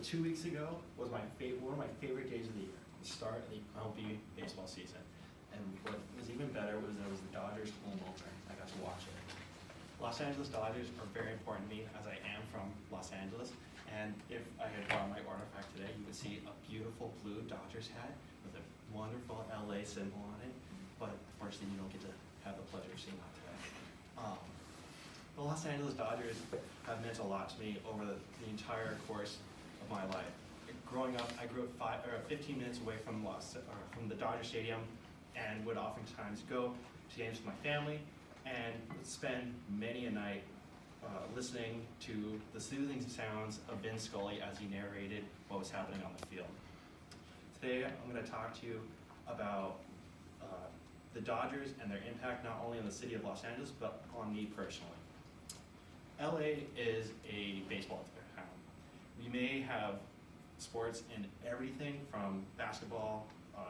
2 weeks ago was one of my favorite days of the year, the start of the MLB baseball season. And what was even better was that it was the Dodgers home opener. I got to watch it. Los Angeles Dodgers are very important to me as I am from Los Angeles. And if I had brought my artifact today, you would see a beautiful blue Dodgers hat with a wonderful LA symbol on it. But unfortunately, you don't get to have the pleasure of seeing that today. The Los Angeles Dodgers have meant a lot to me over the entire course of my life. Growing up, I grew up 15 minutes away from the Dodger Stadium, and would oftentimes go to games with my family, and would spend many a night listening to the soothing sounds of Vin Scully as he narrated what was happening on the field. Today, I'm going to talk to you about the Dodgers and their impact not only on the city of Los Angeles, but on me personally. LA is a baseball town. We may have sports in everything from basketball,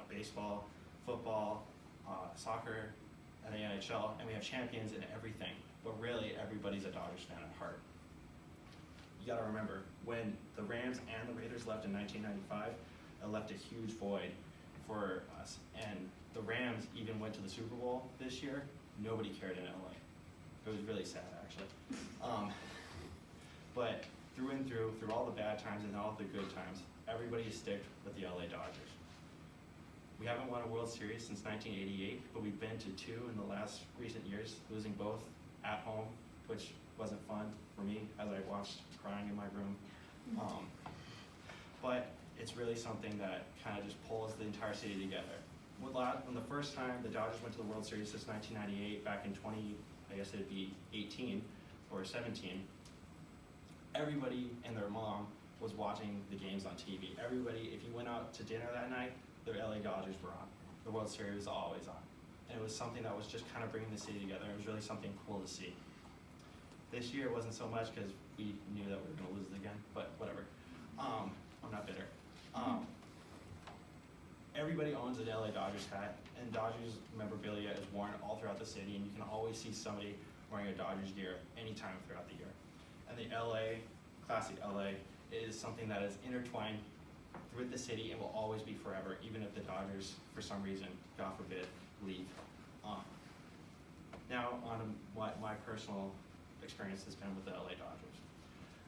baseball, football, soccer, and the NHL, and we have champions in everything, but really everybody's a Dodgers fan at heart. You gotta remember, when the Rams and the Raiders left in 1995, it left a huge void for us, and the Rams even went to the Super Bowl this year. Nobody cared in LA. It was really sad, actually. But through and through all the bad times and all the good times, everybody sticked with the LA Dodgers. We haven't won a World Series since 1988, but we've been to 2 in the last recent years, losing both at home, which wasn't fun for me as I watched crying in my room. But it's really something that kind of just pulls the entire city together. When the first time the Dodgers went to the World Series since 1998, back in I guess it'd be 18 or 17, everybody and their mom was watching the games on TV. Everybody, if you went out to dinner that night, the LA Dodgers were on. The World Series was always on. And it was something that was just kind of bringing the city together. It was really something cool to see. This year it wasn't so much because we knew that we were going to lose it again, but whatever. I'm not bitter. Everybody owns an LA Dodgers hat, and Dodgers memorabilia is worn all throughout the city, and you can always see somebody wearing a Dodgers gear anytime throughout the year. And the classic LA, is something that is intertwined with the city and will always be forever, even if the Dodgers, for some reason, God forbid, leave. Now on what my personal experience has been with the LA Dodgers.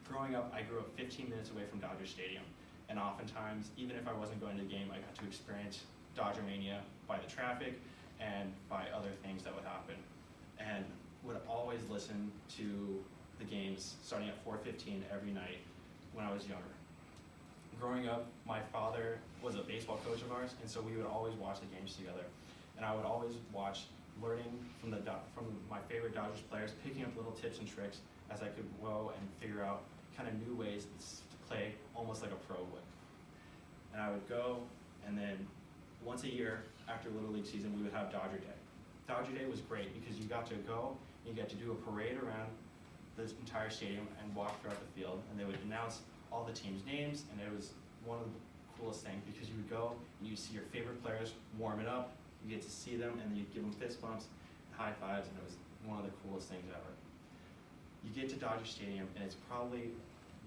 Growing up, I grew up 15 minutes away from Dodger Stadium, and oftentimes, even if I wasn't going to the game, I got to experience Dodger Mania by the traffic and by other things that would happen. And would always listen to the games starting at 4:15 every night when I was younger. Growing up, my father was a baseball coach of ours, and so we would always watch the games together. And I would always watch, learning from my favorite Dodgers players, picking up little tips and tricks as I could go and figure out kind of new ways to play almost like a pro would. And I would go, and then once a year after Little League season, we would have Dodger Day. Dodger Day was great because you got to go and you got to do a parade around this entire stadium and walk throughout the field, and they would announce all the teams' names, and it was one of the coolest things because you would go and you'd see your favorite players warm it up, you get to see them, and you'd give them fist bumps, high fives, and it was one of the coolest things ever. You get to Dodger Stadium, and it's probably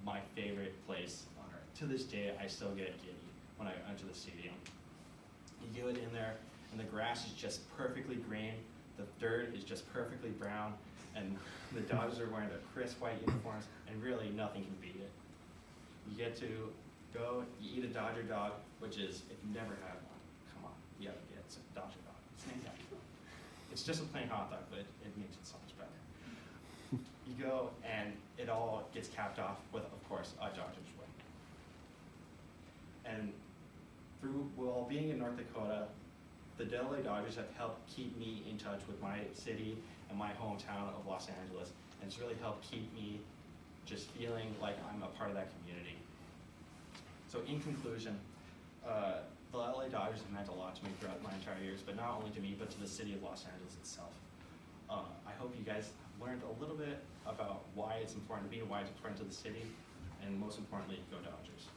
my favorite place on earth. To this day, I still get giddy when I enter the stadium. You get in there, and the grass is just perfectly green, the dirt is just perfectly brown, and the Dodgers are wearing their crisp white uniforms, and really nothing can beat it. You get to go, you eat a Dodger dog, which is, if you never had one, come on, you gotta get some Dodger dog. It's named after them. It's just a plain hot dog, but it makes it so much better. You go, and it all gets capped off with, of course, a Dodgers win. And while being in North Dakota, the LA Dodgers have helped keep me in touch with my city and my hometown of Los Angeles, and it's really helped keep me just feeling like I'm a part of that community. So in conclusion, the LA Dodgers have meant a lot to me throughout my entire years, but not only to me, but to the city of Los Angeles itself. I hope you guys learned a little bit about why it's important to me, why it's important to the city, and most importantly, go Dodgers.